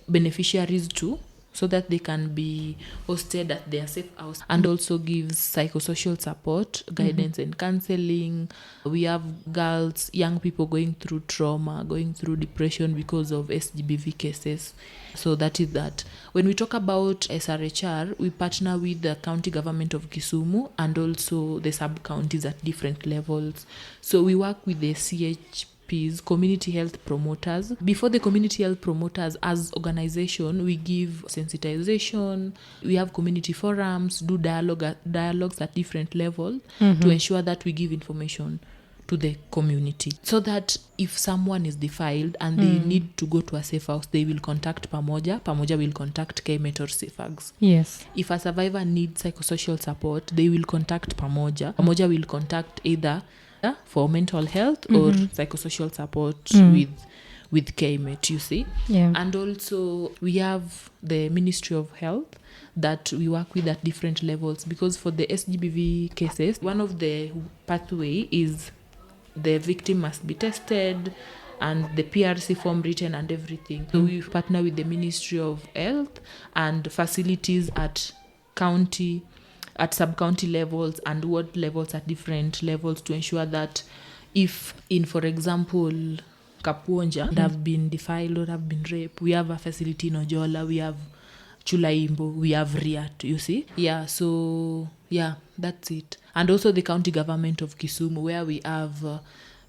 beneficiaries to, so that they can be hosted at their safe house, and also gives psychosocial support, guidance and counseling. We have girls, young people going through trauma, going through depression because of SGBV cases. So that is that. When we talk about SRHR, we partner with the county government of Kisumu and also the sub-counties at different levels. So we work with the CHPs, community health promoters. Before the community health promoters, as organization, we give sensitization, we have community forums, do dialogues at different levels to ensure that we give information to the community, so that if someone is defiled and they need to go to a safe house, they will contact Pamoja will contact KMET or CFAGs. Yes. If a survivor needs psychosocial support, they will contact Pamoja will contact either for mental health or psychosocial support with KMET, you see. And also we have the Ministry of Health that we work with at different levels, because for the SGBV cases, one of the pathway is the victim must be tested and the PRC form written and everything. So we partner with the Ministry of Health and facilities at county, at sub-county levels and ward levels at different levels, to ensure that if in, for example, Kapuonja have been defiled or have been raped, we have a facility in Ojola, we have Chulaimbo, we have Riat, you see. So that's it. And also the county government of Kisumu, where we have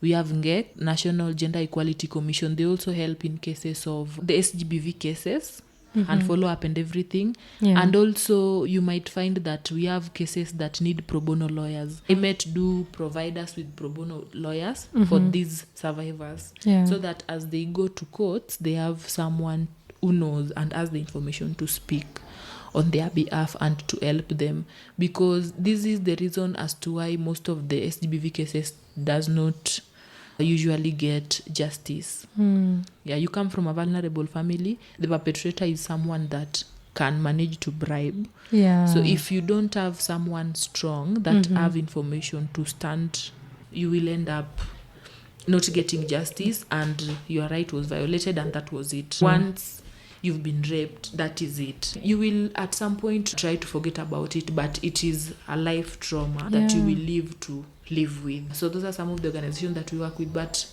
NGEC, National Gender Equality Commission. They also help in cases of the SGBV cases and follow up and everything. And also you might find that we have cases that need pro bono lawyers. KMET do provide us with pro bono lawyers for these survivors, so that as they go to courts, they have someone who knows and has the information to speak on their behalf and to help them, because this is the reason as to why most of the SGBV cases does not usually get justice. You come from a vulnerable family, the perpetrator is someone that can manage to bribe. So if you don't have someone strong that have information to stand, you will end up not getting justice and your right was violated, and that was it. Once you've been raped, that is it. You will at some point try to forget about it, but it is a life trauma that you will live with. So those are some of the organizations that we work with. But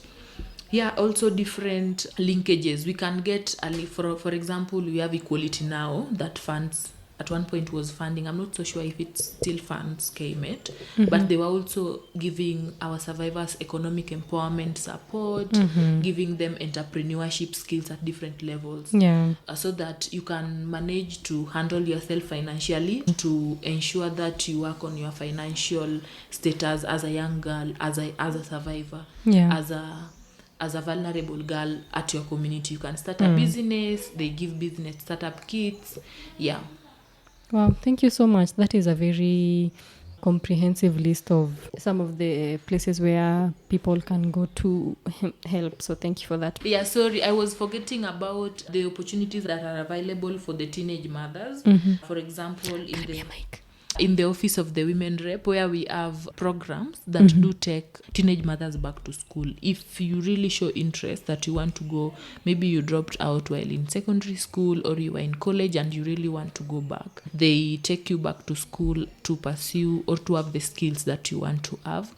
also different linkages. We can get, for example, we have Equality Now that funds, at one point was funding, I'm not so sure if it still funds KMET, but they were also giving our survivors economic empowerment support, giving them entrepreneurship skills at different levels, so that you can manage to handle yourself financially, to ensure that you work on your financial status as a young girl, as a survivor, as a vulnerable girl at your community. You can start a business, they give business startup kits. Wow, thank you so much. That is a very comprehensive list of some of the places where people can go to help. So thank you for that. Sorry, I was forgetting about the opportunities that are available for the teenage mothers. For example, in the office of the women rep, where we have programs that do take teenage mothers back to school. If you really show interest that you want to go, maybe you dropped out while in secondary school or you were in college and you really want to go back, they take you back to school to pursue or to have the skills that you want to have.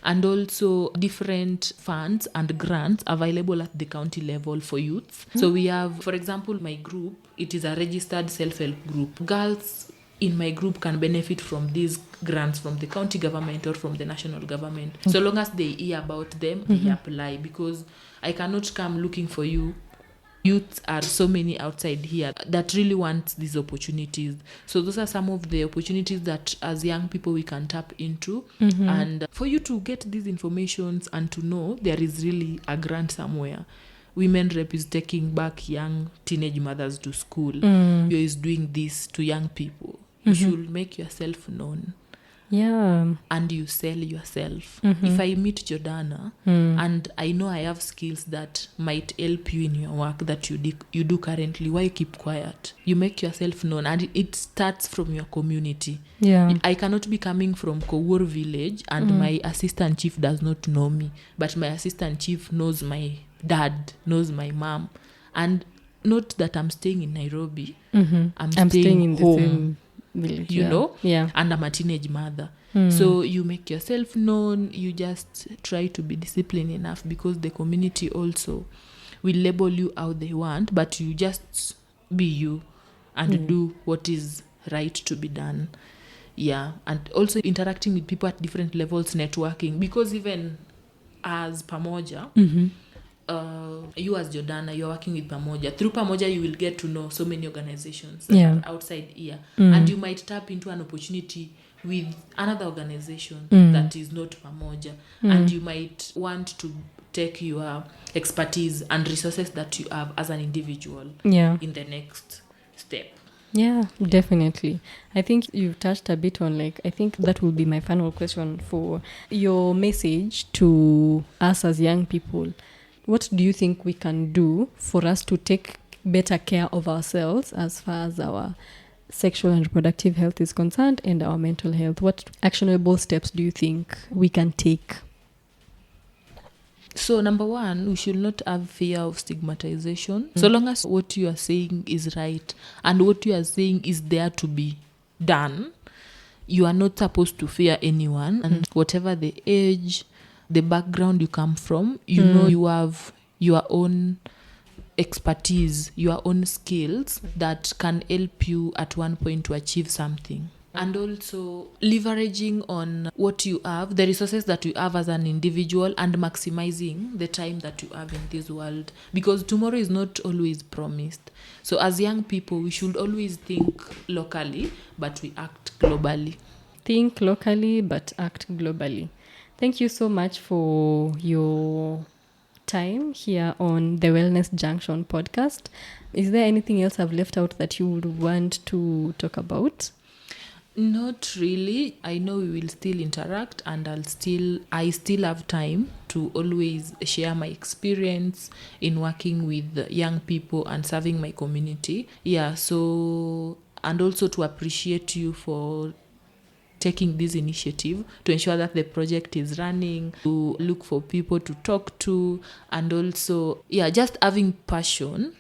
And also different funds and grants available at the county level for youths. So we have, for example, my group, it is a registered self-help group. Girls in my group can benefit from these grants from the county government or from the national government. So long as they hear about them, they apply, because I cannot come looking for you. Youths are so many outside here that really want these opportunities. So those are some of the opportunities that as young people we can tap into. And for you to get these informations and to know there is really a grant somewhere. Women Rep is taking back young teenage mothers to school. You is doing this to young people. You should make yourself known. Yeah. And you sell yourself. If I meet Jordana and I know I have skills that might help you in your work that you do currently, why keep quiet? You make yourself known, and it starts from your community. Yeah. I cannot be coming from Kowur village and my assistant chief does not know me, but my assistant chief knows my dad, knows my mom, and not that I'm staying in Nairobi. I'm staying in home. The same village, you know, yeah, and I'm a teenage mother. So you make yourself known, you just try to be disciplined enough, because the community also will label you how they want, but you just be you and do what is right to be done. Yeah. And also interacting with people at different levels, networking, because even as Pamoja, you as Jordana, you're working with Pamoja. Through Pamoja, you will get to know so many organizations that are outside here. And you might tap into an opportunity with another organization that is not Pamoja. And you might want to take your expertise and resources that you have as an individual in the next step. Yeah, definitely. I think you've touched a bit on, I think that will be my final question for your message to us as young people. What do you think we can do for us to take better care of ourselves as far as our sexual and reproductive health is concerned, and our mental health? What actionable steps do you think we can take? So number one, we should not have fear of stigmatization. So long as what you are saying is right and what you are saying is there to be done, you are not supposed to fear anyone. And whatever the age, the background you come from, you know, you have your own expertise, your own skills that can help you at one point to achieve something. And also leveraging on what you have, the resources that you have as an individual, and maximizing the time that you have in this world, because tomorrow is not always promised. So as young people, we should always think locally, but we act globally. Think locally, but act globally. Thank you so much for your time here on the Wellness Junction podcast. Is there anything else I've left out that you would want to talk about? Not really. I know we will still interact, and I still have time to always share my experience in working with young people and serving my community. Yeah, so, and also to appreciate you for taking this initiative to ensure that the project is running, to look for people to talk to, and also, just having passion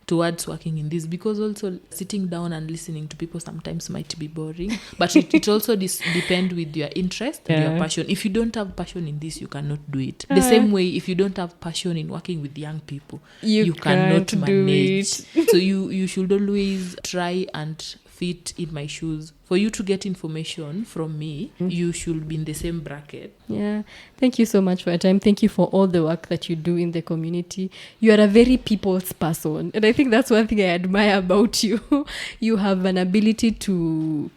towards working in this, because also sitting down and listening to people sometimes might be boring, but it also depends with your interest and your passion. If you don't have passion in this, you cannot do it. The same way, if you don't have passion in working with young people, you cannot manage. So you should always try and fit in my shoes. For you to get information from me, you should be in the same bracket. Yeah. Thank you so much for your time. Thank you for all the work that you do in the community. You are a very people's person. And I think that's one thing I admire about you. You have an ability to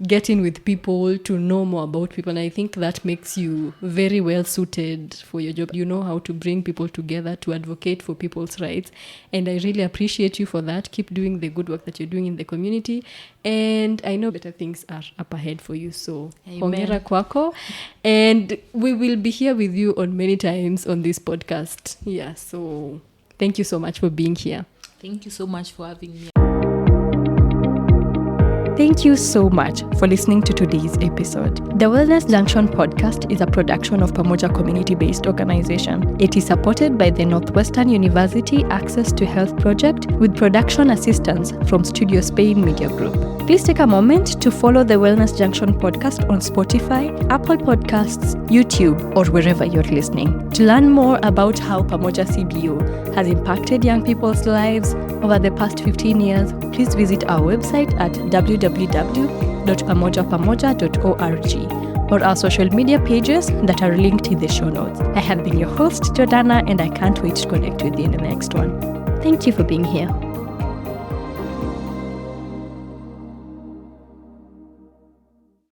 get in with people, to know more about people. And I think that makes you very well suited for your job. You know how to bring people together to advocate for people's rights. And I really appreciate you for that. Keep doing the good work that you're doing in the community. And I know better things are up ahead for you. So, hongera kwako. And we will be here with you on many times on this podcast. Yeah, so thank you so much for being here. Thank you so much for having me. Thank you so much for listening to today's episode. The Wellness Junction podcast is a production of Pamoja community-based organization. It is supported by the Northwestern University Access to Health Project with production assistance from Studio Spain Media Group. Please take a moment to follow the Wellness Junction podcast on Spotify, Apple Podcasts, YouTube, or wherever you're listening. To learn more about how Pamoja CBO has impacted young people's lives over the past 15 years, please visit our website at www.pamojapamoja.org or our social media pages that are linked in the show notes. I have been your host, Jordana, and I can't wait to connect with you in the next one. Thank you for being here.